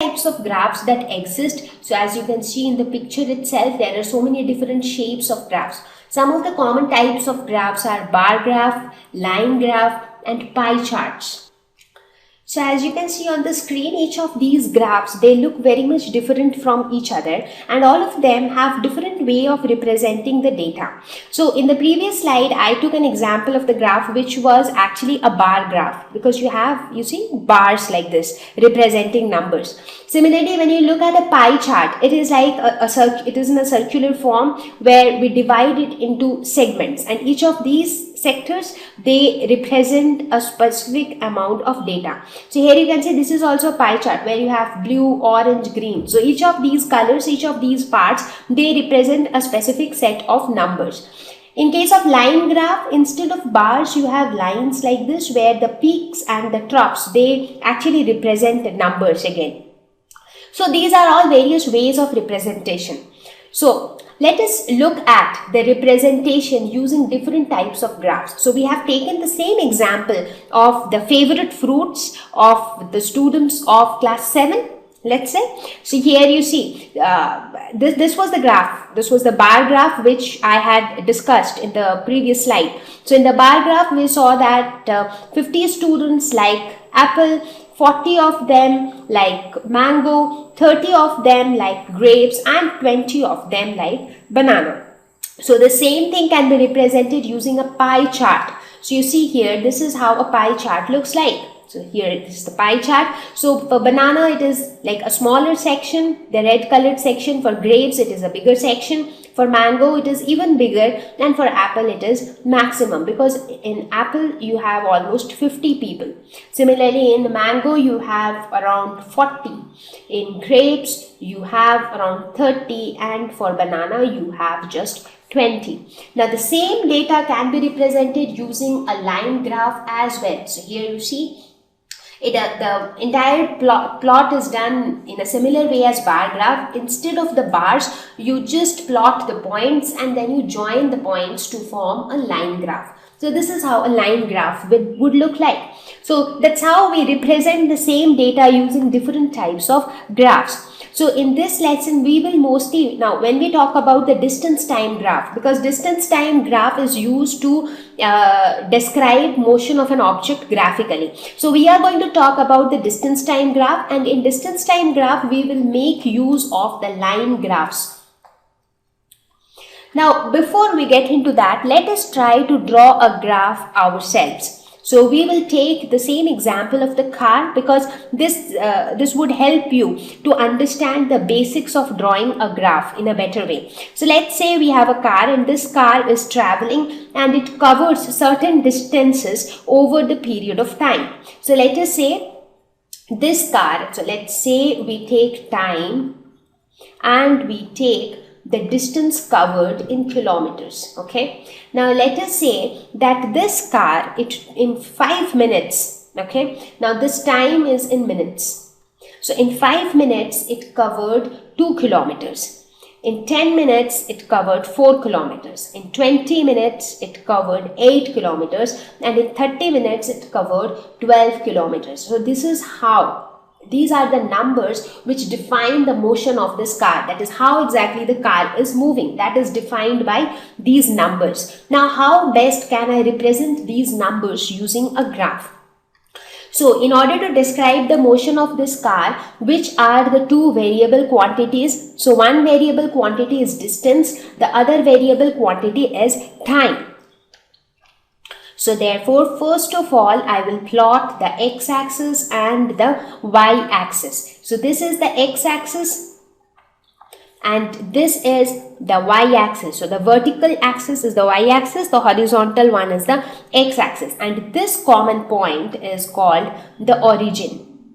Types of graphs that exist. So as you can see in the picture itself, there are so many different shapes of graphs. Some of the common types of graphs are bar graph, line graph, and pie charts. So as you can see on the screen, each of these graphs, they look very much different from each other, and all of them have different way of representing the data. So in the previous slide, I took an example of the graph which was actually a bar graph, because you see bars like this representing numbers. Similarly, when you look at a pie chart, it is like it is in a circular form where we divide it into segments, and each of these sectors, they represent a specific amount of data. So here you can see this is also a pie chart where you have blue, orange, green. So each of these colors, each of these parts, they represent a specific set of numbers. In case of line graph, instead of bars, you have lines like this where the peaks and the troughs, they actually represent numbers again. So these are all various ways of representation. So let us look at the representation using different types of graphs. So we have taken the same example of the favorite fruits of the students of class 7. Let's say, so here you see this was the graph. This was the bar graph which I had discussed in the previous slide. So in the bar graph, we saw that 50 students like apple, 40 of them like mango, 30 of them like grapes, and 20 of them like banana. So the same thing can be represented using a pie chart. So you see here, this is how a pie chart looks like. So here this is the pie chart. So for banana, it is like a smaller section, the red colored section. For grapes, it is a bigger section. For mango, it is even bigger, and for apple, it is maximum, because in apple, you have almost 50 people. Similarly, in mango, you have around 40. In grapes, you have around 30, and for banana, you have just 20. Now, the same data can be represented using a line graph as well. So here you see, the entire plot is done in a similar way as bar graph. Instead of the bars, you just plot the points and then you join the points to form a line graph. So this is how a line graph would look like. So that's how we represent the same data using different types of graphs. So in this lesson, we will mostly, now when we talk about the distance time graph, because distance time graph is used to describe motion of an object graphically. So we are going to talk about the distance time graph, and in distance time graph, we will make use of the line graphs. Now, before we get into that, let us try to draw a graph ourselves. So we will take the same example of the car, because this would help you to understand the basics of drawing a graph in a better way. So let's say we have a car, and this car is traveling and it covers certain distances over the period of time. So let us say this car, so let's say we take time and we take the distance covered in kilometers. Okay, now let us say that this car, in 5 minutes, okay, now this time is in minutes. So in 5 minutes it covered 2 kilometers. In 10 minutes it covered 4 kilometers. In 20 minutes it covered 8 kilometers, and in 30 minutes it covered 12 kilometers. So this is how, these are the numbers which define the motion of this car. That is how exactly the car is moving. That is defined by these numbers. Now, how best can I represent these numbers using a graph? So, in order to describe the motion of this car, which are the two variable quantities? So, one variable quantity is distance, the other variable quantity is time. So therefore, first of all, I will plot the x-axis and the y-axis. So this is the x-axis and this is the y-axis. So the vertical axis is the y-axis, the horizontal one is the x-axis, and this common point is called the origin.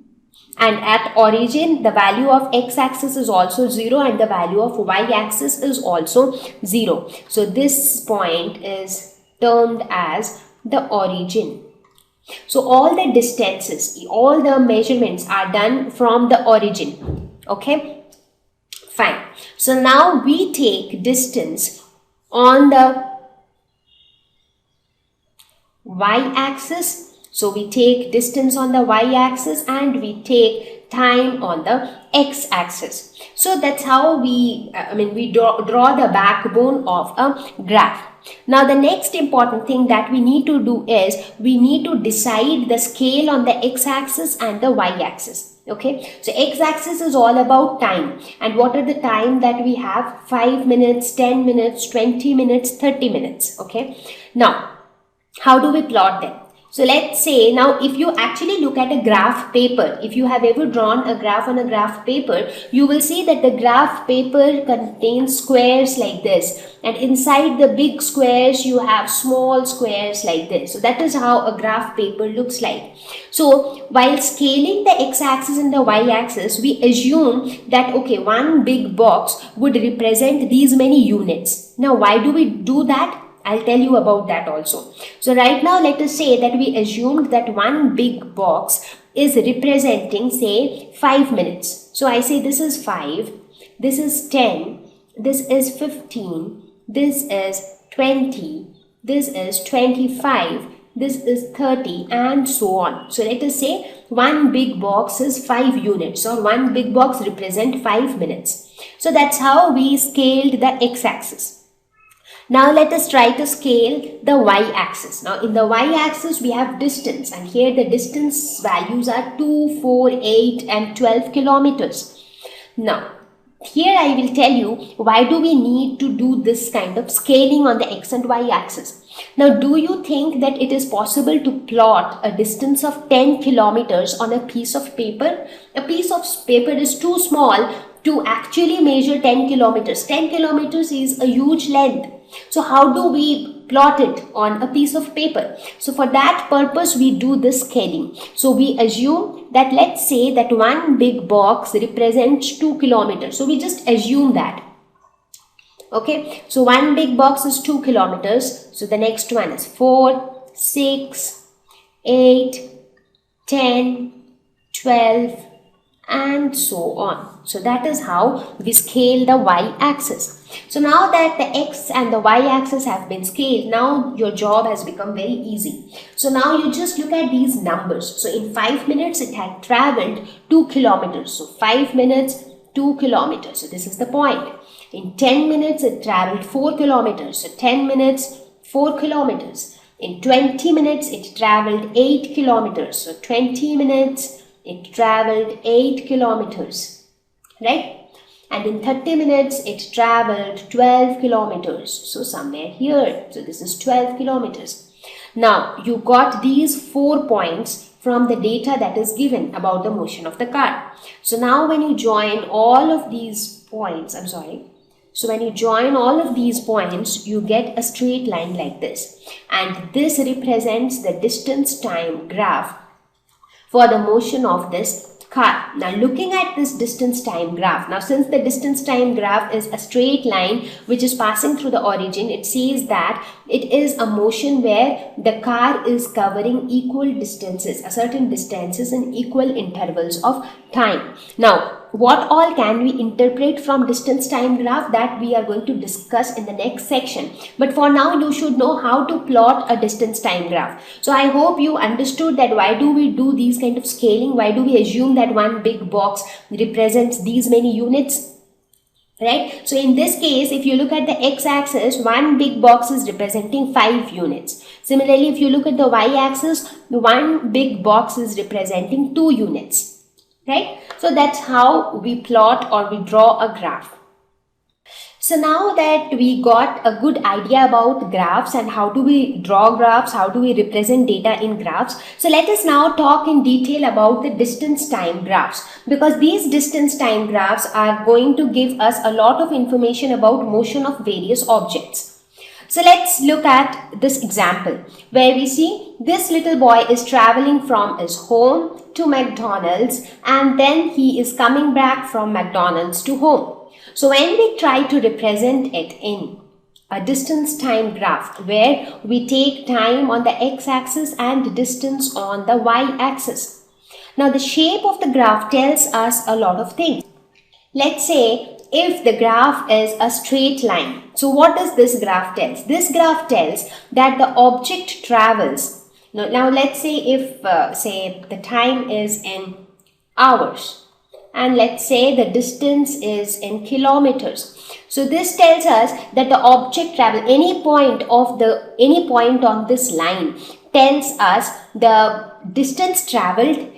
And at origin, the value of x-axis is also 0 and the value of y-axis is also 0. So this point is termed as the origin. So all the distances, all the measurements are done from the origin. Okay, fine. So now we take distance on the y-axis. So we take distance on the y-axis and we take time on the x-axis. So that's how we draw the backbone of a graph. Now the next important thing that we need to do is we need to decide the scale on the x-axis and the y-axis. Okay, so x-axis is all about time, and what are the time that we have? 5 minutes, 10 minutes, 20 minutes, 30 minutes. Okay, now how do we plot them? So let's say now if you actually look at a graph paper, if you have ever drawn a graph on a graph paper, you will see that the graph paper contains squares like this, and inside the big squares you have small squares like this. So that is how a graph paper looks like. So while scaling the x-axis and the y-axis, we assume that okay, one big box would represent these many units. Now why do we do that? I'll tell you about that also. So right now let us say that we assumed that one big box is representing say 5 minutes. So I say this is 5, this is 10, this is 15, this is 20, this is 25, this is 30, and so on. So let us say one big box is 5 units, or one big box represent 5 minutes. So that's how we scaled the x-axis. Now let us try to scale the y-axis. Now in the y-axis we have distance, and here the distance values are 2, 4, 8 and 12 kilometers. Now here I will tell you why do we need to do this kind of scaling on the x and y axis. Now do you think that it is possible to plot a distance of 10 kilometers on a piece of paper? A piece of paper is too small to actually measure 10 kilometers. 10 kilometers is a huge length. So how do we plot it on a piece of paper? So for that purpose we do this scaling. So we assume that, let's say that one big box represents 2 kilometers. So we just assume that. Okay, so one big box is 2 kilometers. So the next one is 4, 6, 8, 10, 12 and so on. So that is how we scale the y-axis. So now that the x and the y-axis have been scaled, now your job has become very easy. So now you just look at these numbers. So in 5 minutes it had traveled 2 kilometers. So 5 minutes, 2 kilometers. So this is the point. In 10 minutes it traveled 4 kilometers. So 10 minutes, 4 kilometers. In 20 minutes it traveled 8 kilometers. So 20 minutes it traveled 8 kilometers, right? And in 30 minutes it traveled 12 kilometers. So somewhere here. So this is 12 kilometers. Now you got these 4 points from the data that is given about the motion of the car. So now when you join all of these points, so when you join all of these points, you get a straight line like this. And this represents the distance time graph for the motion of this car. Now looking at this distance time graph, now since the distance time graph is a straight line which is passing through the origin, it says that it is a motion where the car is covering equal distances, certain distances in equal intervals of time. Now what all can we interpret from distance time graph, that we are going to discuss in the next section. But for now you should know how to plot a distance time graph. So I hope you understood that why do we do these kind of scaling, why do we assume that one big box represents these many units, right? So in this case, if you look at the x-axis, one big box is representing 5 units. Similarly, if you look at the y-axis, one big box is representing 2 units, right? So that's how we plot or we draw a graph. So now that we got a good idea about graphs and how do we draw graphs, how do we represent data in graphs, so let us now talk in detail about the distance time graphs, because these distance time graphs are going to give us a lot of information about motion of various objects. So let's look at this example where we see this little boy is traveling from his home to McDonald's, and then he is coming back from McDonald's to home. So when we try to represent it in a distance time graph where we take time on the x-axis and distance on the y-axis. Now the shape of the graph tells us a lot of things. Let's say if the graph is a straight line. So what does this graph tell? This graph tells that the object travels. Now let's say if say the time is in hours. and let's say the distance is in kilometers. So this tells us that the object travel any point on this line tells us the distance traveled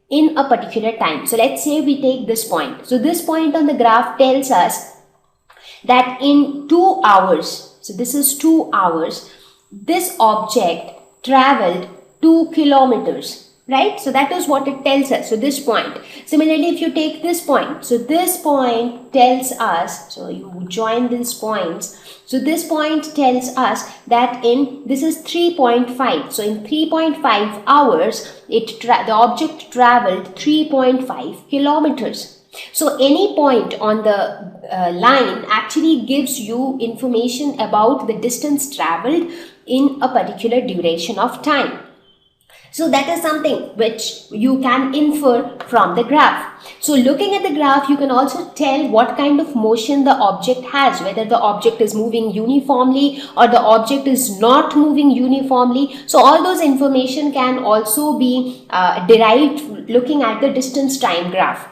in a particular time. So let's say we take this point. So this point on the graph tells us that in 2 hours, so this is 2 hours, this object traveled 2 kilometers, right? So that is what it tells us. So this point. Similarly, if you take this point, so this point tells us, so you join these points. So this point tells us that this is 3.5. So in 3.5 hours, the object traveled 3.5 kilometers. So any point on the line actually gives you information about the distance traveled in a particular duration of time. So that is something which you can infer from the graph. So looking at the graph, you can also tell what kind of motion the object has, whether the object is moving uniformly or the object is not moving uniformly. So all those information can also be derived looking at the distance time graph.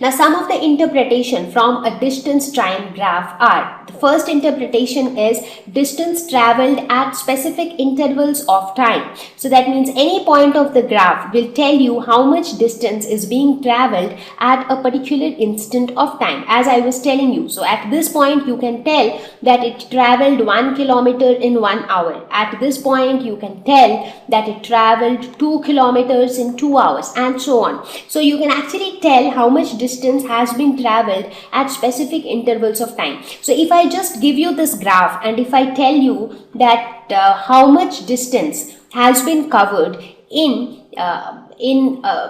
Now, some of the interpretation from a distance time graph are: the first interpretation is distance traveled at specific intervals of time. So that means any point of the graph will tell you how much distance is being traveled at a particular instant of time, as I was telling you. So at this point, you can tell that it traveled 1 kilometer in 1 hour. At this point, you can tell that it traveled 2 kilometers in 2 hours, and so on. So you can actually tell how much distance has been traveled at specific intervals of time. So if I just give you this graph, and if I tell you that how much distance has been covered in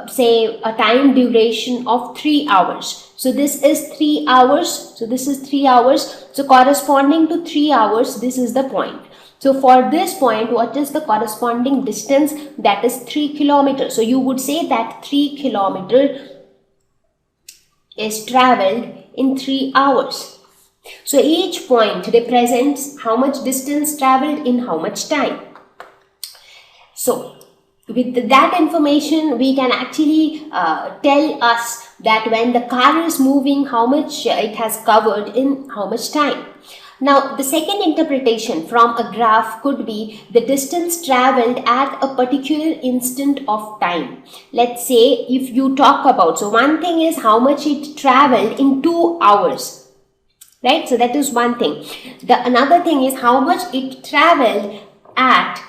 say a time duration of 3 hours. So this is 3 hours. So this is 3 hours. So corresponding to 3 hours, this is the point. So for this point, what is the corresponding distance? That is 3 kilometers. So you would say that 3 kilometers is traveled in 3 hours. So each point represents how much distance traveled in how much time. So with that information, we can actually tell us that when the car is moving, how much it has covered in how much time. Now, the second interpretation from a graph could be the distance traveled at a particular instant of time. Let's say if you talk about, so one thing is how much it traveled in 2 hours, right? So that is one thing. Another thing is how much it traveled at,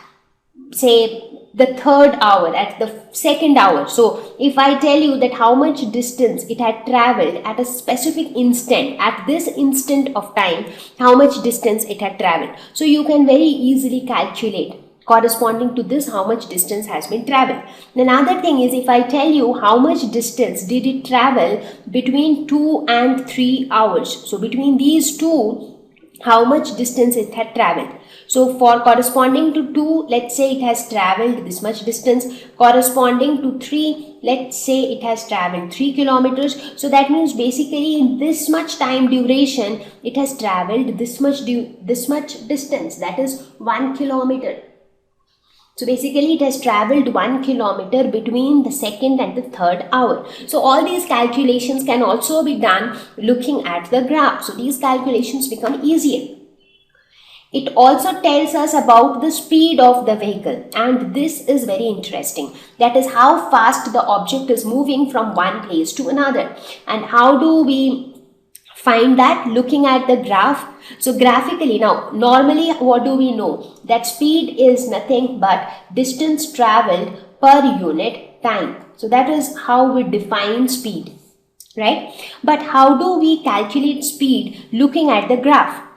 say, the third hour, at the second hour. So if I tell you that how much distance it had traveled at a specific instant, at this instant of time, how much distance it had traveled. So you can very easily calculate corresponding to this how much distance has been traveled. Another thing is if I tell you how much distance did it travel between 2 and 3 hours. So between these two, how much distance it had traveled. So for corresponding to 2, let's say it has traveled this much distance. Corresponding to 3, let's say it has traveled 3 kilometers. So that means basically in this much time duration, it has traveled this much distance, that is 1 kilometer. So basically it has traveled 1 kilometer between the second and the third hour. So all these calculations can also be done looking at the graph. So these calculations become easier. It also tells us about the speed of the vehicle, and this is very interesting. That is how fast the object is moving from one place to another. And how do we find that? Looking at the graph. So graphically, now normally what do we know? That speed is nothing but distance traveled per unit time. So that is how we define speed, right? But how do we calculate speed looking at the graph?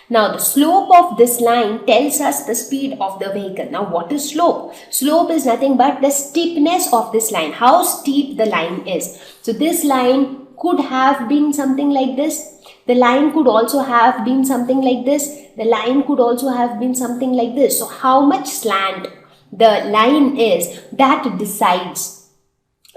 Now the slope of this line tells us the speed of the vehicle. Now what is slope? Slope is nothing but the steepness of this line, how steep the line is. So this line could have been something like this. The line could also have been something like this. The line could also have been something like this. So how much slant the line is, that decides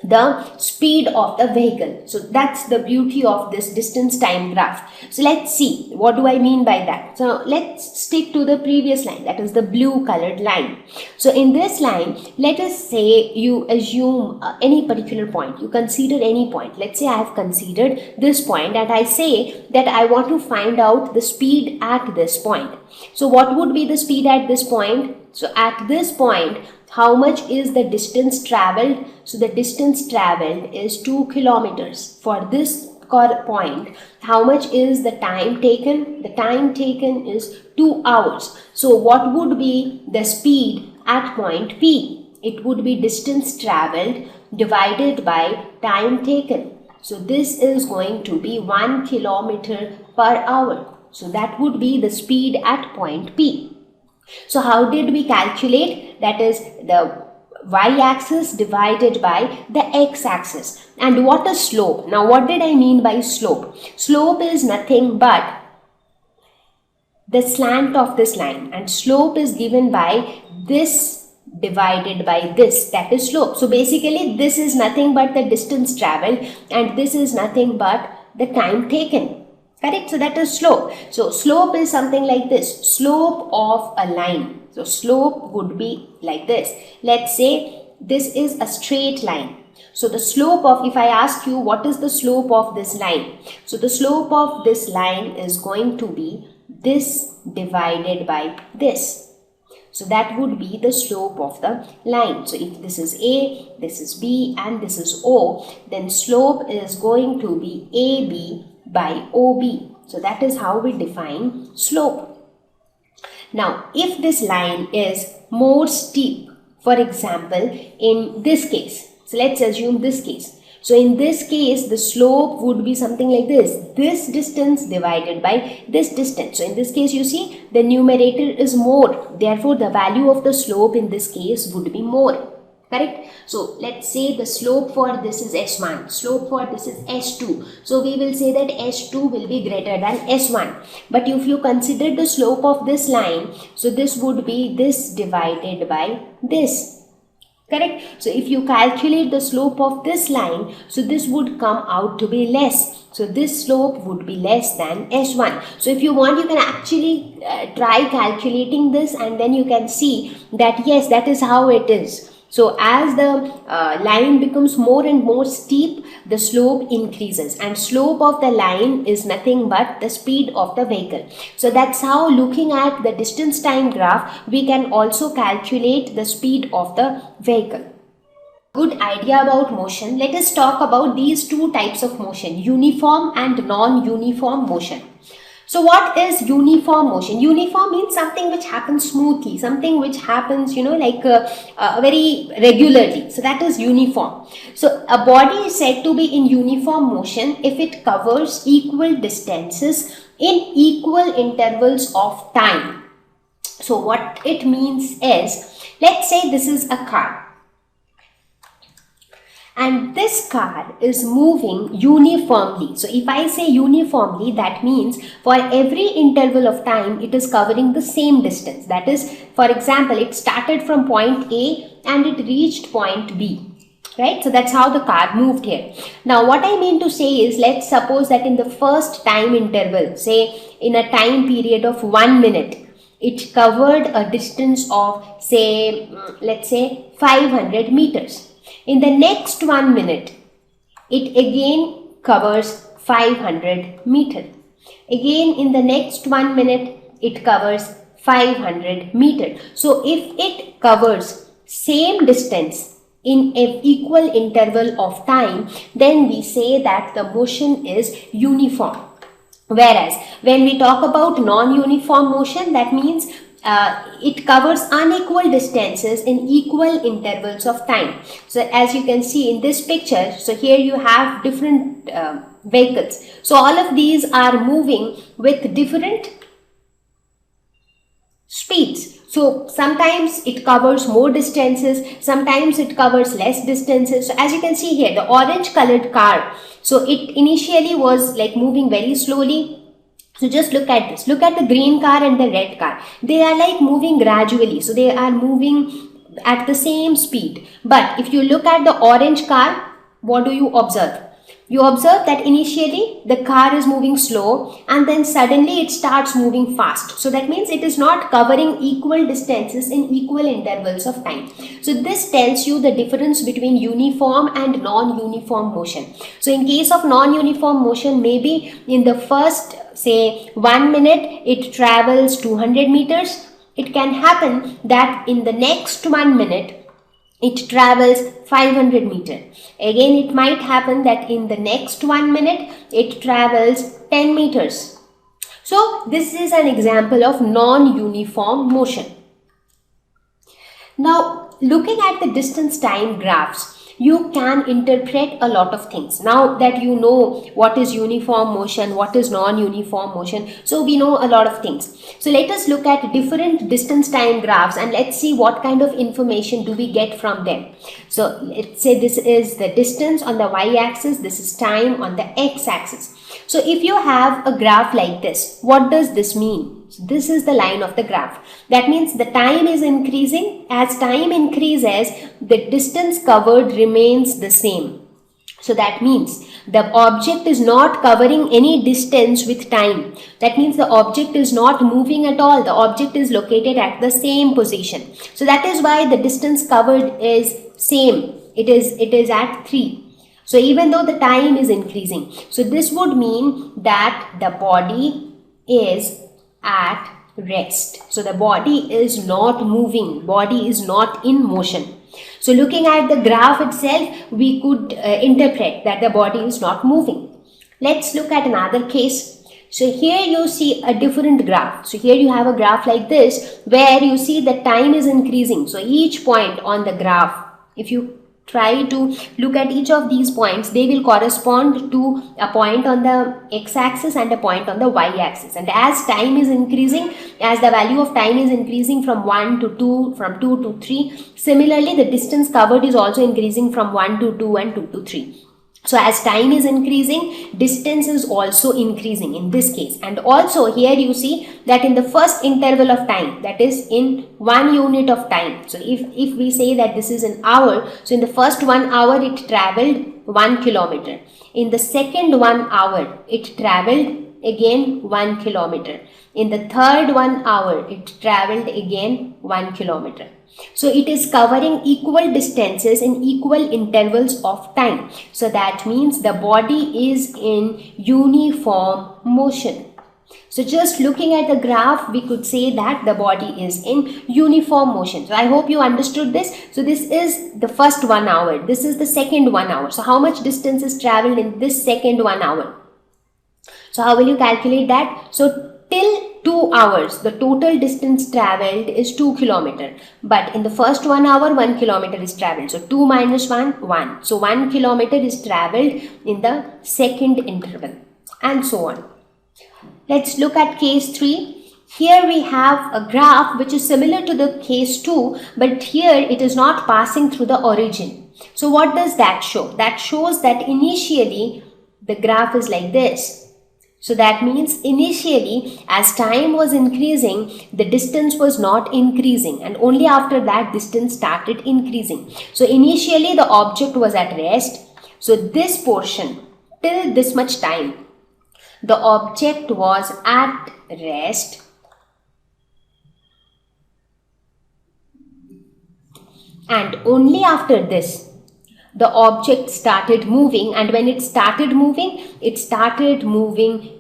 the speed of the vehicle. So that's the beauty of this distance time graph. So let's see, what do I mean by that? So let's stick to the previous line, that is the blue colored line. So in this line, let us say you assume any particular point, you consider any point. Let's say I have considered this point and I say that I want to find out the speed at this point. So what would be the speed at this point? So at this point, how much is the distance traveled? So the distance traveled is 2 kilometers. For this point, how much is the time taken? The time taken is 2 hours. So what would be the speed at point P? It would be distance traveled divided by time taken. So this is going to be 1 kilometer per hour. So that would be the speed at point P. So how did we calculate? That is the y-axis divided by the x-axis. And what is slope? Now what did I mean by slope? Slope is nothing but the slant of this line, and slope is given by this divided by this, that is slope. So basically this is nothing but the distance traveled and this is nothing but the time taken. Correct? So that is slope. So slope is something like this, slope of a line. So slope would be like this. Let's say this is a straight line. So the slope of, if I ask you what is the slope of this line? So the slope of this line is going to be this divided by this. So that would be the slope of the line. So if this is A, this is B and this is O, then slope is going to be AB by OB. So that is how we define slope. Now, if this line is more steep, for example, in this case, so let's assume this case. So in this case, the slope would be something like this distance divided by this distance. So in this case, you see the numerator is more. Therefore, the value of the slope in this case would be more. Correct? So let's say the slope for this is S1, slope for this is S2. So we will say that S2 will be greater than S1. But if you consider the slope of this line, so this would be this divided by this. Correct? So if you calculate the slope of this line, so this would come out to be less. So this slope would be less than S1. So if you want, you can actually try calculating this and then you can see that yes, that is how it is. So as the line becomes more and more steep, the slope increases, and slope of the line is nothing but the speed of the vehicle. So that's how, looking at the distance time graph, we can also calculate the speed of the vehicle. Good idea about motion. Let us talk about these two types of motion, uniform and non-uniform motion. So what is uniform motion? Uniform means something which happens smoothly, something which happens, very regularly. So that is uniform. So a body is said to be in uniform motion if it covers equal distances in equal intervals of time. So what it means is, let's say this is a car. And this car is moving uniformly. So if I say uniformly, that means for every interval of time, it is covering the same distance. That is, for example, it started from point A and it reached point B. Right? So that's how the car moved here. Now what I mean to say is, let's suppose that in the first time interval, say in a time period of 1 minute, it covered a distance of, say, let's say 500 meters. In the next 1 minute, it again covers 500 meters. Again, in the next 1 minute, it covers 500 meters. So if it covers same distance in an equal interval of time, then we say that the motion is uniform. Whereas when we talk about non-uniform motion, that means it covers unequal distances in equal intervals of time. So as you can see in this picture, so here you have different vehicles. So all of these are moving with different speeds. So sometimes it covers more distances, sometimes it covers less distances. So as you can see here, the orange colored car, so it initially was like moving very slowly. So just look at this. Look at the green car and the red car. They are like moving gradually. So they are moving at the same speed. But if you look at the orange car, what do you observe? You observe that initially the car is moving slow and then suddenly it starts moving fast. So that means it is not covering equal distances in equal intervals of time. So this tells you the difference between uniform and non-uniform motion. So in case of non-uniform motion, maybe in the first, say, 1 minute it travels 200 meters. It can happen that in the next 1 minute it travels 500 meters. Again, it might happen that in the next 1 minute it travels 10 meters. So this is an example of non-uniform motion. Now, looking at the distance time graphs, you can interpret a lot of things. Now that you know what is uniform motion, what is non-uniform motion, so we know a lot of things. So let us look at different distance time graphs and let's see what kind of information do we get from them. So let's say this is the distance on the y-axis, this is time on the x-axis. So if you have a graph like this, what does this mean? So this is the line of the graph. That means the time is increasing. As time increases, the distance covered remains the same. So that means the object is not covering any distance with time. That means the object is not moving at all. The object is located at the same position. So that is why the distance covered is same. It is at 3. So even though the time is increasing. So this would mean that the body is at rest. So the body is not moving. Body is not in motion. So looking at the graph itself, we could interpret that the body is not moving. Let's look at another case. So here you see a different graph. So here you have a graph like this where you see the time is increasing. So each point on the graph, if you try to look at each of these points, they will correspond to a point on the x-axis and a point on the y-axis. And as time is increasing, as the value of time is increasing from 1 to 2, from 2 to 3, similarly the distance covered is also increasing from 1 to 2 and 2 to 3. So as time is increasing, distance is also increasing in this case. And also here you see that in the first interval of time, that is in 1 unit of time. So if we say that this is an hour, so in the first 1 hour it traveled 1 kilometer. In the second 1 hour it traveled again 1 kilometer. In the third 1 hour it traveled again 1 kilometer. So it is covering equal distances in equal intervals of time. So that means the body is in uniform motion. So just looking at the graph, we could say that the body is in uniform motion. So I hope you understood this. So this is the first 1 hour. This is the second 1 hour. So how much distance is traveled in this second 1 hour? So how will you calculate that? So till 2 hours, the total distance travelled is 2 kilometer. But in the first 1 hour, 1 kilometer is travelled. So 2 minus 1, 1. So 1 kilometer is travelled in the second interval, and so on. Let's look at case 3. Here we have a graph which is similar to the case 2, but here it is not passing through the origin. So what does that show? That shows that initially the graph is like this. So that means initially as time was increasing, the distance was not increasing, and only after that distance started increasing. So initially the object was at rest. So this portion till this much time, the object was at rest, and only after this the object started moving, and when it started moving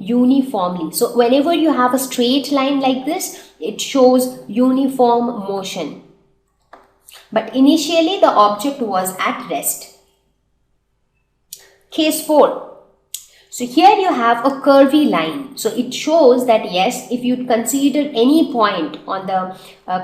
uniformly. So whenever you have a straight line like this, it shows uniform motion. But initially the object was at rest. Case 4. So here you have a curvy line. So it shows that yes, if you consider any point on the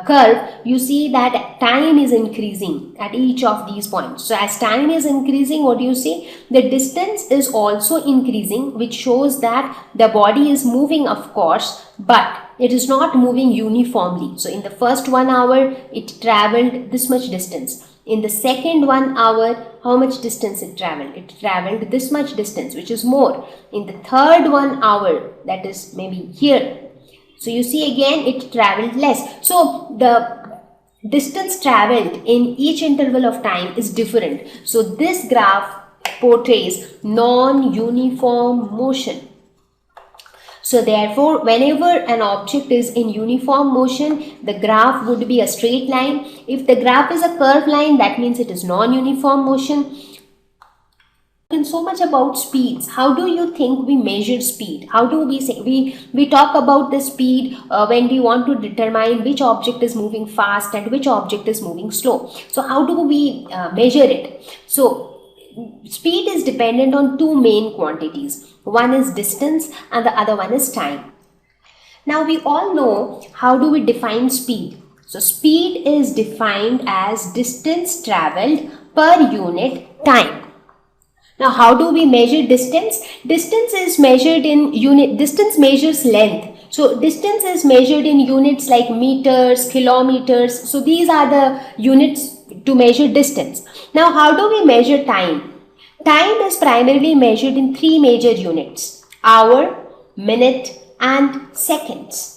curve, you see that time is increasing at each of these points. So as time is increasing, what do you see? The distance is also increasing, which shows that the body is moving, of course, but it is not moving uniformly. So in the first 1 hour, it traveled this much distance. In the second 1 hour, how much distance it traveled? It traveled this much distance, which is more. In the third 1 hour, that is maybe here. So you see again, it traveled less. So the distance traveled in each interval of time is different. So this graph portrays non-uniform motion. So therefore, whenever an object is in uniform motion, the graph would be a straight line. If the graph is a curved line, that means it is non-uniform motion. So much about speeds. How do you think we measure speed? How do we say we talk about the speed when we want to determine which object is moving fast and which object is moving slow? So how do we measure it? So speed is dependent on two main quantities. One is distance and the other one is time. Now we all know how do we define speed. So speed is defined as distance traveled per unit time. Now how do we measure distance? Distance is measured in unit. Distance measures length. So distance is measured in units like meters, kilometers. So these are the units to measure distance. Now how do we measure time? Time is primarily measured in three major units: hour, minute and seconds.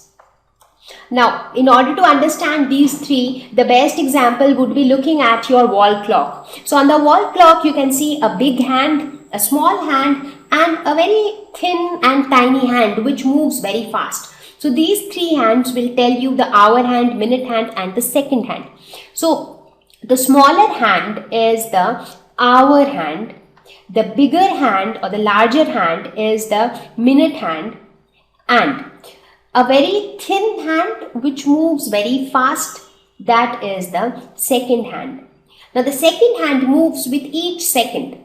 Now, in order to understand these three, the best example would be looking at your wall clock. So on the wall clock, you can see a big hand, a small hand and a very thin and tiny hand which moves very fast. So these three hands will tell you the hour hand, minute hand and the second hand. So the smaller hand is the hour hand. The bigger hand or the larger hand is the minute hand, and a very thin hand which moves very fast, that is the second hand. Now the second hand moves with each second.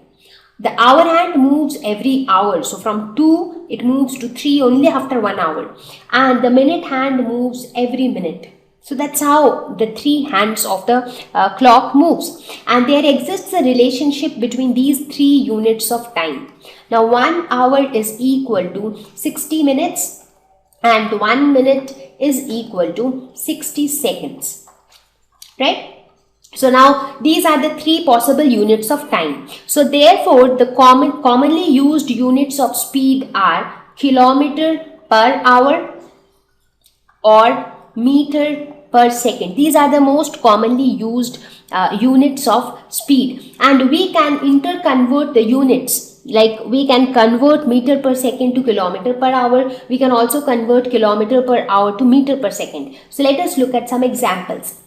The hour hand moves every hour. So from 2 it moves to 3 only after 1 hour. And the minute hand moves every minute. So that's how the three hands of the clock moves. And there exists a relationship between these three units of time. Now 1 hour is equal to 60 minutes. And 1 minute is equal to 60 seconds, right? So now these are the three possible units of time. So therefore, the commonly used units of speed are kilometer per hour or meter per second. These are the most commonly used units of speed, and we can interconvert the units. Like we can convert meter per second to kilometer per hour. We can also convert kilometer per hour to meter per second. So let us look at some examples.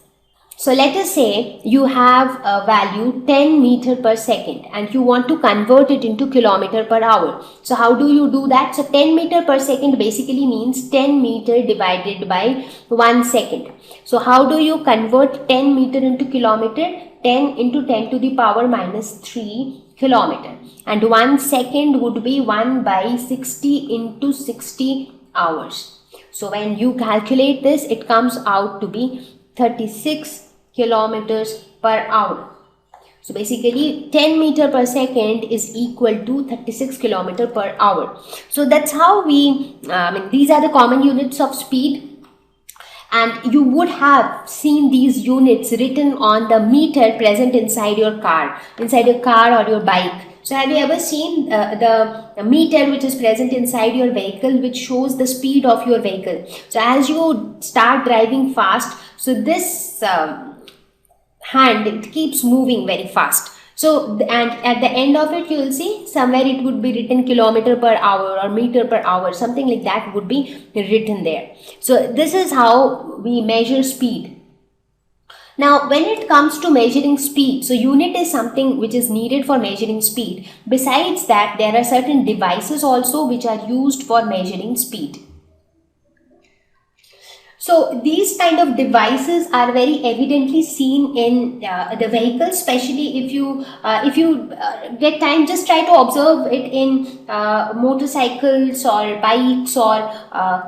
So let us say you have a value 10 meter per second and you want to convert it into kilometer per hour. So how do you do that? So 10 meter per second basically means 10 meter divided by 1 second. So how do you convert 10 meter into kilometer? 10 into 10 to the power minus 3 kilometer. And 1 second would be 1 by 60 into 60 hours. So when you calculate this, it comes out to be 36 kilometers per hour. So basically 10 meter per second is equal to 36 kilometer per hour. So that's how we, these are the common units of speed. And you would have seen these units written on the meter present inside your car or your bike. So have you ever seen the meter which is present inside your vehicle, which shows the speed of your vehicle? So as you start driving fast, so this hand, it keeps moving very fast. So, and at the end of it, you will see somewhere it would be written kilometer per hour or meter per hour, something like that would be written there. So this is how we measure speed. Now, when it comes to measuring speed, so unit is something which is needed for measuring speed. Besides that, there are certain devices also which are used for measuring speed. So these kind of devices are very evidently seen in the vehicle, especially if you get time, just try to observe it in motorcycles or bikes or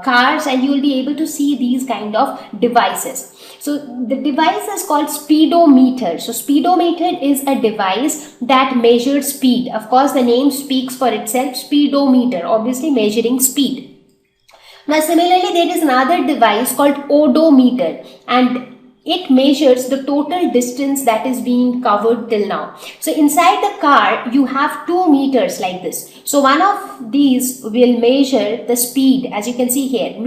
cars, and you will be able to see these kind of devices. So the device is called speedometer. So speedometer is a device that measures speed. Of course, the name speaks for itself, speedometer, obviously measuring speed. Now similarly, there is another device called odometer, and it measures the total distance that is being covered till now. So inside the car, you have 2 meters like this. So one of these will measure the speed, as you can see here,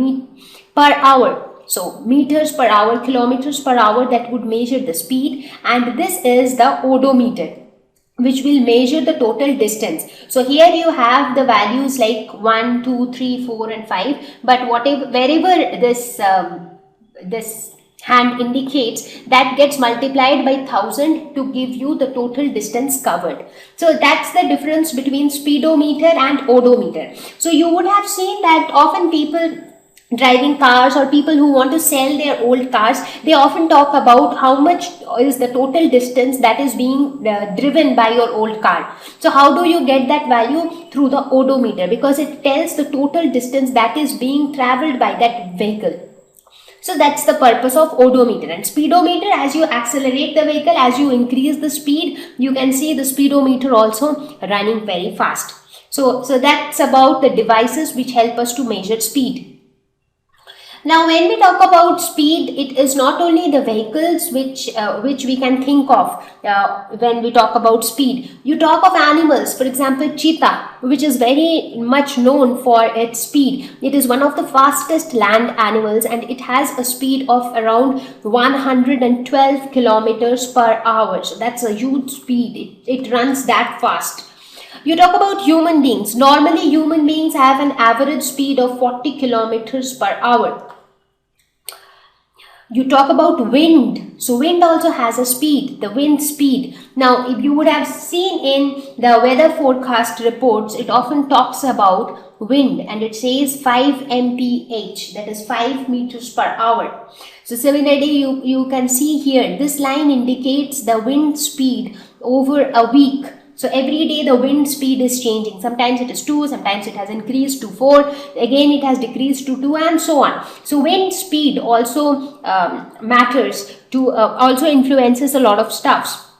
per hour. So meters per hour, kilometers per hour, that would measure the speed, and this is the odometer. which will measure the total distance. So here you have the values like 1, 2, 3, 4 and 5, but whatever, wherever this hand indicates, that gets multiplied by 1000 to give you the total distance covered. So that's the difference between speedometer and odometer. So you would have seen that often people driving cars or people who want to sell their old cars, they often talk about how much is the total distance that is being driven by your old car. So how do you get that value? Through the odometer, because it tells the total distance that is being traveled by that vehicle. So that's the purpose of odometer. And speedometer, as you accelerate the vehicle, as you increase the speed, you can see the speedometer also running very fast. So that's about the devices which help us to measure speed. Now, when we talk about speed, it is not only the vehicles which we can think of when we talk about speed. You talk of animals, for example, cheetah, which is very much known for its speed. It is one of the fastest land animals, and it has a speed of around 112 kilometers per hour. So that's a huge speed. It runs that fast. You talk about human beings. Normally, human beings have an average speed of 40 kilometers per hour. You talk about wind. So wind also has a speed, the wind speed. Now, if you would have seen in the weather forecast reports, it often talks about wind and it says 5 mph, that is 5 meters per hour. So similarly, you can see here, this line indicates the wind speed over a week. So every day the wind speed is changing. Sometimes it is 2, sometimes it has increased to 4, again it has decreased to 2 and so on. So wind speed also matters to, also influences a lot of stuffs.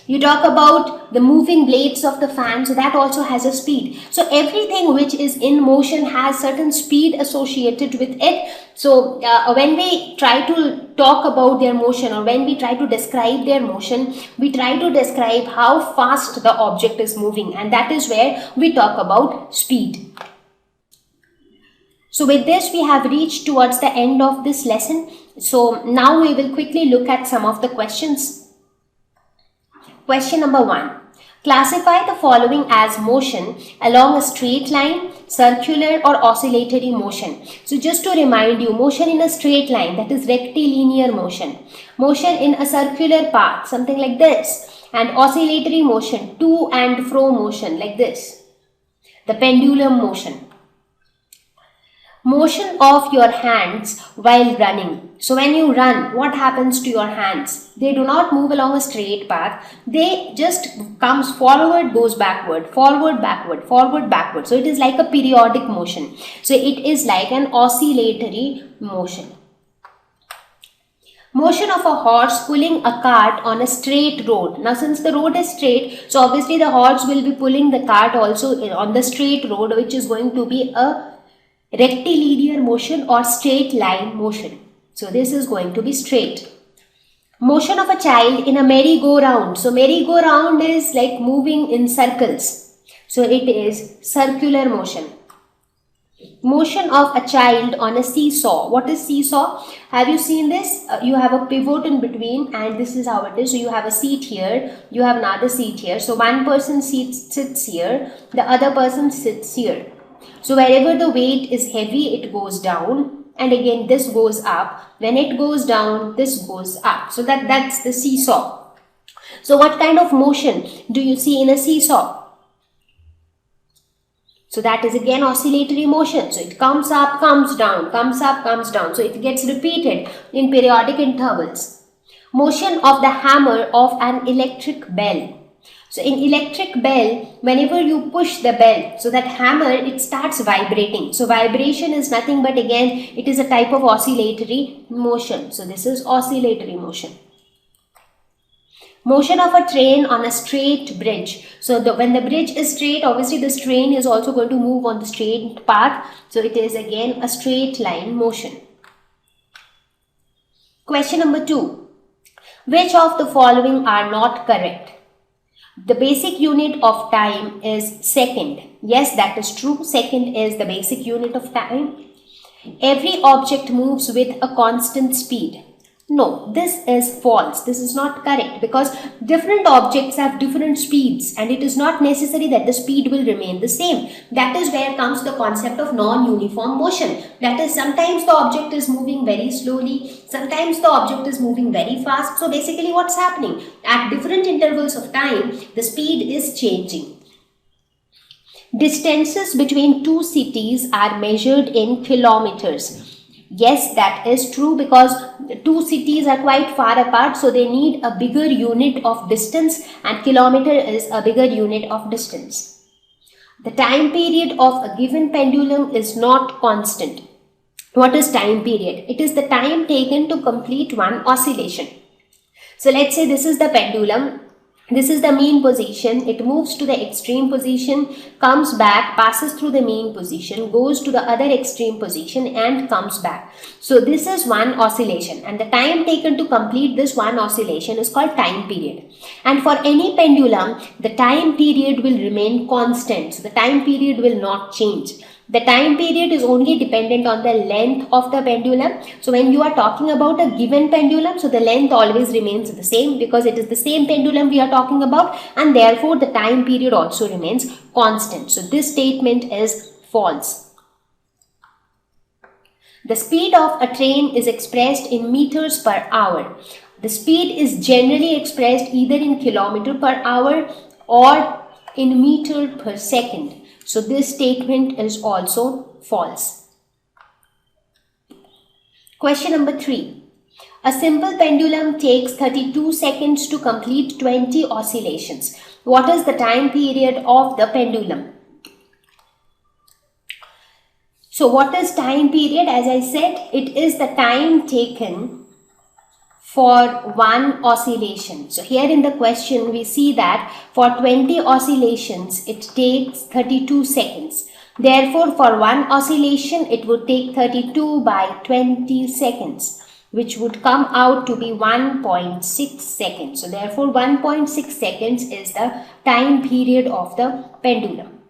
You talk about the moving blades of the fan, so that also has a speed. So everything which is in motion has certain speed associated with it. So when we try to talk about their motion, or when we try to describe their motion, we try to describe how fast the object is moving, and that is where we talk about speed. So with this, we have reached towards the end of this lesson. So now we will quickly look at some of the questions. Question number 1. Classify the following as motion along a straight line, circular or oscillatory motion. So just to remind you, motion in a straight line, that is rectilinear motion. Motion in a circular path, something like this. And oscillatory motion, to and fro motion, like this. The pendulum motion. Motion of your hands while running. So when you run, what happens to your hands? They do not move along a straight path. They just comes forward, goes backward, forward, backward, forward, backward. So it is like a periodic motion. So it is like an oscillatory motion. Motion of a horse pulling a cart on a straight road. Now since the road is straight, so obviously the horse will be pulling the cart also on the straight road, which is going to be a rectilinear motion or straight line motion. So this is going to be straight. Motion of a child in a merry-go-round. So merry-go-round is like moving in circles. So it is circular motion. Motion of a child on a seesaw. What is seesaw? Have you seen this? You have a pivot in between, and this is how it is. So you have a seat here, you have another seat here. So one person sits here, the other person sits here. So wherever the weight is heavy, it goes down, and again this goes up. When it goes down, this goes up. So that's the seesaw. So what kind of motion do you see in a seesaw? So that is again oscillatory motion. So it comes up, comes down, comes up, comes down. So it gets repeated in periodic intervals. Motion of the hammer of an electric bell. So in electric bell, whenever you push the bell, so that hammer, it starts vibrating. So vibration is nothing but again, it is a type of oscillatory motion. So this is oscillatory motion. Motion of a train on a straight bridge. So when the bridge is straight, obviously this train is also going to move on the straight path. So it is again a straight line motion. Question number 2. Which of the following are not correct? The basic unit of time is second. Yes, that is true. Second is the basic unit of time. Every object moves with a constant speed. No, this is false. This is not correct because different objects have different speeds and it is not necessary that the speed will remain the same. That is where comes the concept of non-uniform motion. That is, sometimes the object is moving very slowly, sometimes the object is moving very fast. So basically what's happening? At different intervals of time, the speed is changing. Distances between two cities are measured in kilometers. Yes, that is true because two cities are quite far apart, so they need a bigger unit of distance, and kilometer is a bigger unit of distance. The time period of a given pendulum is not constant. What is time period? It is the time taken to complete one oscillation. So let's say this is the pendulum. This is the mean position. It moves to the extreme position, comes back, passes through the mean position, goes to the other extreme position and comes back. So this is one oscillation, and the time taken to complete this one oscillation is called time period. And for any pendulum, the time period will remain constant. So the time period will not change. The time period is only dependent on the length of the pendulum. So when you are talking about a given pendulum, so the length always remains the same because it is the same pendulum we are talking about, and therefore the time period also remains constant. So this statement is false. The speed of a train is expressed in meters per hour. The speed is generally expressed either in kilometer per hour or in meter per second. So this statement is also false. Question number 3. A simple pendulum takes 32 seconds to complete 20 oscillations. What is the time period of the pendulum? So what is time period? As I said, it is the time taken for one oscillation. So here in the question we see that for 20 oscillations it takes 32 seconds. Therefore for one oscillation it would take 32 by 20 seconds, which would come out to be 1.6 seconds. So therefore 1.6 seconds is the time period of the pendulum.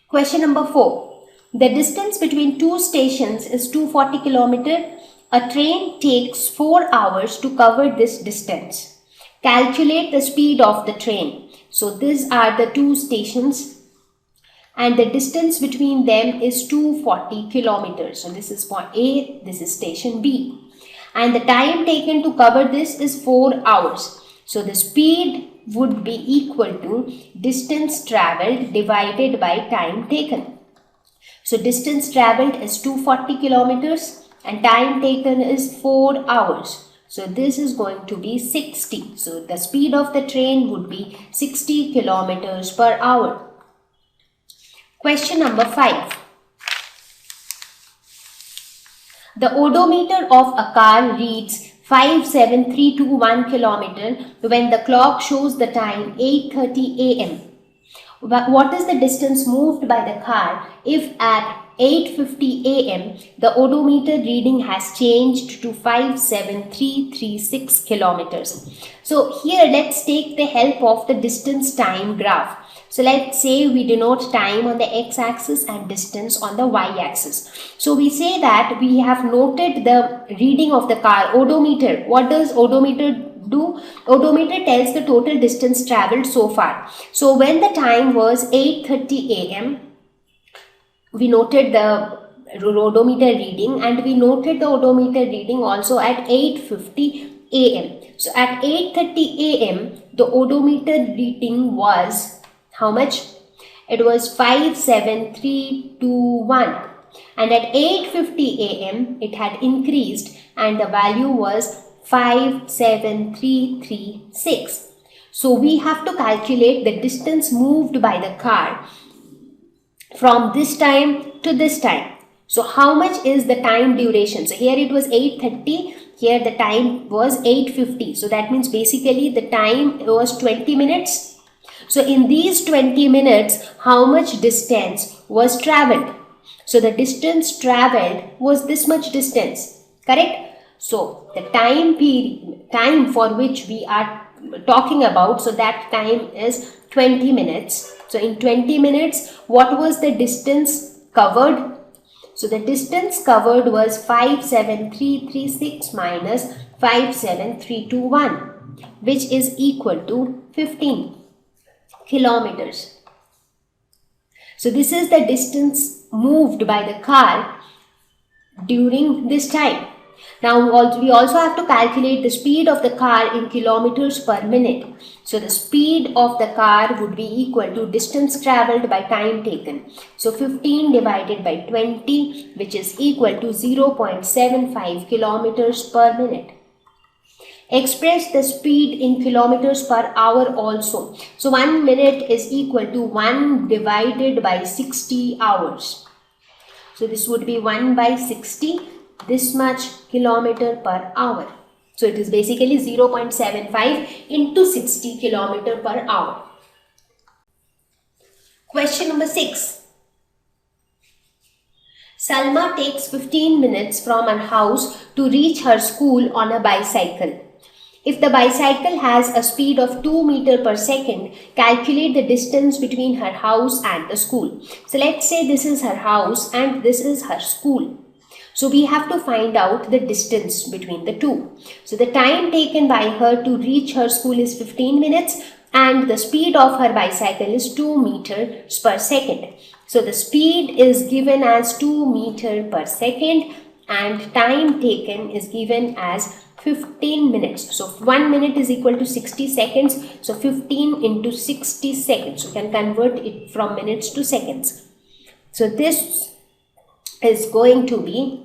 Question number 4. The distance between two stations is 240 km. A train takes 4 hours to cover this distance. Calculate the speed of the train. So these are the two stations and the distance between them is 240 kilometers. So this is point A, this is station B. And the time taken to cover this is 4 hours. So the speed would be equal to distance travelled divided by time taken. So distance travelled is 240 kilometers. And time taken is 4 hours. So this is going to be 60. So the speed of the train would be 60 kilometers per hour. Question number 5. The odometer of a car reads 57321 kilometer when the clock shows the time 8:30 a.m. What is the distance moved by the car if at 8:50 a.m. the odometer reading has changed to 57336 kilometers. So here let's take the help of the distance time graph. So let's say we denote time on the x-axis and distance on the y-axis. So we say that we have noted the reading of the car, odometer. What does odometer do? Odometer tells the total distance travelled so far. So when the time was 8:30 a.m., we noted the odometer reading and we noted the odometer reading also at 8:50 a.m. So at 8:30 a.m. the odometer reading was how much? It was 57321, and at 8:50 a.m. it had increased and the value was 57336. So we have to calculate the distance moved by the car from this time to this time. So how much is the time duration? So here it was 8:30, here the time was 8:50. So that means basically the time was 20 minutes. So in these 20 minutes, how much distance was travelled? So the distance travelled was this much distance, correct? So the time for which we are talking about, so that time is 20 minutes. So in 20 minutes, what was the distance covered? So the distance covered was 57336 minus 57321, which is equal to 15 kilometers. So this is the distance moved by the car during this time. Now we also have to calculate the speed of the car in kilometers per minute. So the speed of the car would be equal to distance travelled by time taken. So 15 divided by 20, which is equal to 0.75 kilometers per minute. Express the speed in kilometers per hour also. So 1 minute is equal to 1 divided by 60 hours. So this would be 1 by 60, this much kilometer per hour. So it is basically 0.75 into 60 kilometer per hour. Question number 6. Salma takes 15 minutes from her house to reach her school on a bicycle. If the bicycle has a speed of 2 meters per second, calculate the distance between her house and the school. So let's say this is her house and this is her school. So we have to find out the distance between the two. So the time taken by her to reach her school is 15 minutes and the speed of her bicycle is 2 meters per second. So the speed is given as 2 meters per second and time taken is given as 15 minutes. So 1 minute is equal to 60 seconds. So 15 into 60 seconds. You can convert it from minutes to seconds. So this is going to be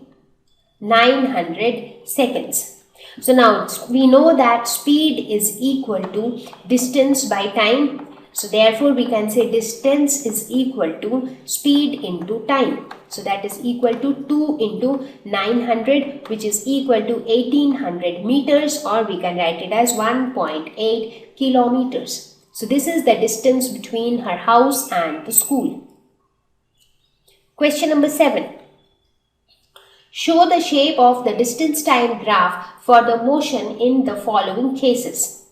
900 seconds. So now we know that speed is equal to distance by time. So therefore we can say distance is equal to speed into time. So that is equal to 2 into 900, which is equal to 1800 meters, or we can write it as 1.8 kilometers. So this is the distance between her house and the school. Question number 7. Show the shape of the distance time graph for the motion in the following cases.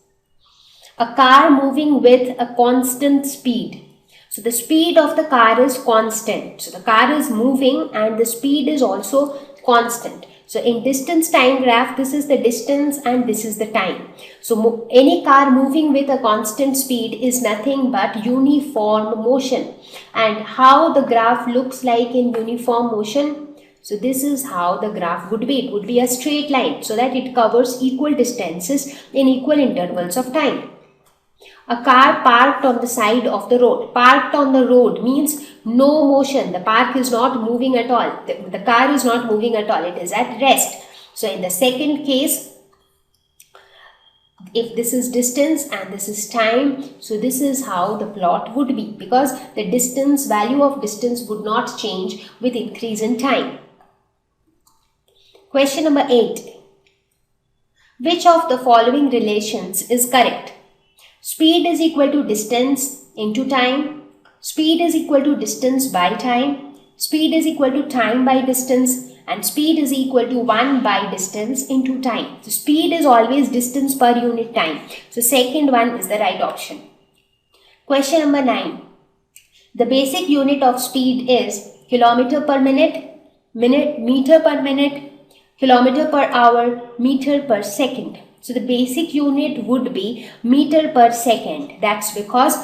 A car moving with a constant speed. So the speed of the car is constant. So the car is moving and the speed is also constant. So in distance time graph, this is the distance and this is the time. So any car moving with a constant speed is nothing but uniform motion. And how the graph looks like in uniform motion? So this is how the graph would be. It would be a straight line so that it covers equal distances in equal intervals of time. A car parked on the side of the road. Parked on the road means no motion. The park is not moving at all. The car is not moving at all. It is at rest. So in the second case, if this is distance and this is time, so this is how the plot would be, because the distance, value of distance would not change with increase in time. Question number 8. Which of the following relations is correct? Speed is equal to distance into time. Speed is equal to distance by time. Speed is equal to time by distance. And speed is equal to 1 by distance into time. So speed is always distance per unit time. So second one is the right option. Question number 9. The basic unit of speed is kilometer per minute, meter per minute, kilometer per hour, meter per second. So the basic unit would be meter per second. That's because,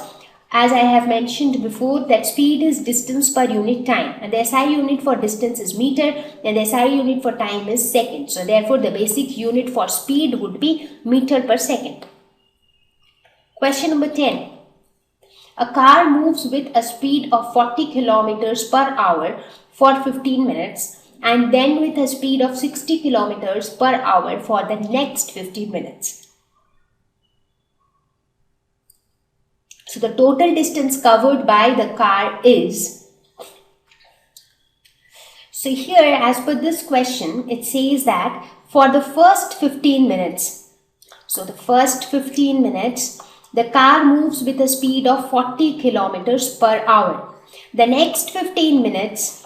as I have mentioned before, that speed is distance per unit time, and the SI unit for distance is meter and the SI unit for time is second. So therefore the basic unit for speed would be meter per second. Question number 10. A car moves with a speed of 40 kilometers per hour for 15 minutes and then with a speed of 60 kilometers per hour for the next 15 minutes. So the total distance covered by the car is, so here as per this question, it says that for the first 15 minutes, so the first 15 minutes, the car moves with a speed of 40 kilometers per hour. The next 15 minutes,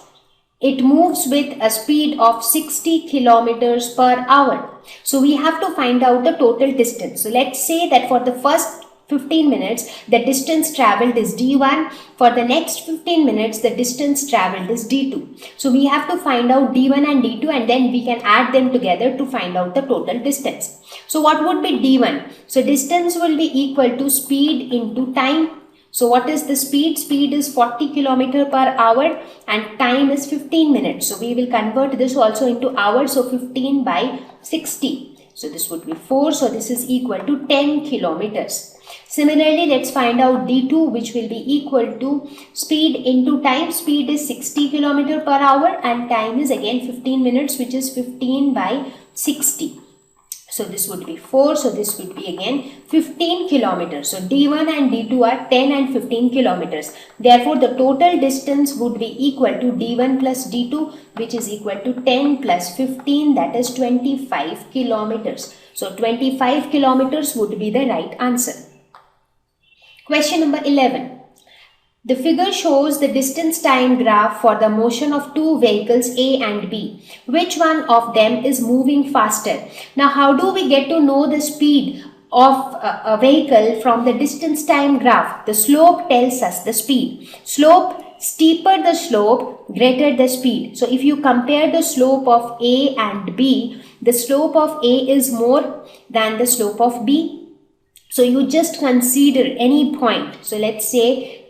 it moves with a speed of 60 kilometers per hour. So we have to find out the total distance. So let's say that for the first 15 minutes, the distance traveled is d1. For the next 15 minutes, the distance traveled is d2. So we have to find out d1 and d2, and then we can add them together to find out the total distance. So what would be d1? So distance will be equal to speed into time. So what is the speed? Speed is 40 km per hour and time is 15 minutes. So we will convert this also into hours. So 15 by 60. So this would be 4. So this is equal to 10 kilometers. Similarly, let's find out d2, which will be equal to speed into time. Speed is 60 km per hour and time is again 15 minutes, which is 15 by 60. So this would be 4. So this would be again 15 kilometers. So d1 and d2 are 10 and 15 kilometers. Therefore, the total distance would be equal to d1 plus d2, which is equal to 10 plus 15, that is 25 kilometers. So 25 kilometers would be the right answer. Question number 11. The figure shows the distance time graph for the motion of two vehicles A and B. Which one of them is moving faster? Now, how do we get to know the speed of a vehicle from the distance time graph? The slope tells us the speed. Slope, steeper the slope, greater the speed. So if you compare the slope of A and B, the slope of A is more than the slope of B. So you just consider any point. So let's say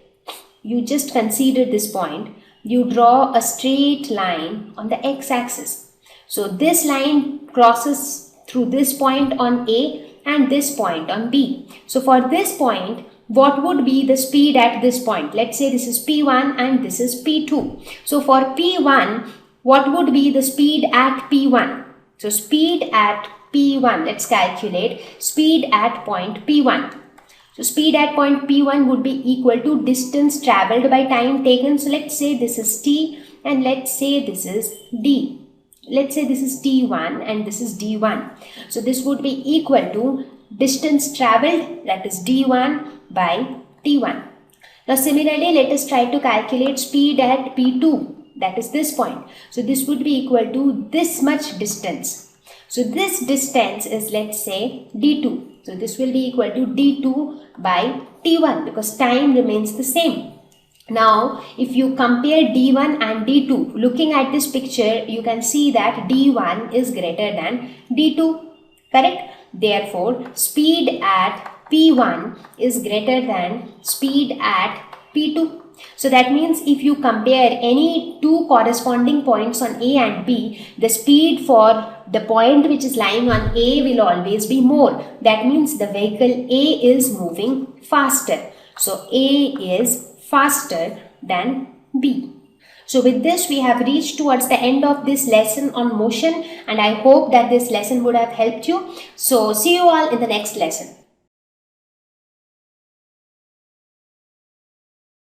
you just consider this point. You draw a straight line on the x-axis. So this line crosses through this point on A and this point on B. So for this point, what would be the speed at this point? Let's say this is P1 and this is P2. So for P1, what would be the speed at P1? So speed at P1, let's calculate speed at point P1. So speed at point P1 would be equal to distance traveled by time taken. So let's say this is T and let's say this is D. Let's say this is T1 and this is D1. So this would be equal to distance traveled, that is D1 by T1. Now similarly, let us try to calculate speed at P2, that is this point. So this would be equal to this much distance. So this distance is, let's say, D2. So this will be equal to D2 by T1 because time remains the same. Now, if you compare D1 and D2, looking at this picture, you can see that D1 is greater than D2, correct? Therefore, speed at P1 is greater than speed at P2. So that means if you compare any two corresponding points on A and B, the speed for the point which is lying on A will always be more. That means the vehicle A is moving faster. So A is faster than B. So with this, we have reached towards the end of this lesson on motion, and I hope that this lesson would have helped you. So see you all in the next lesson.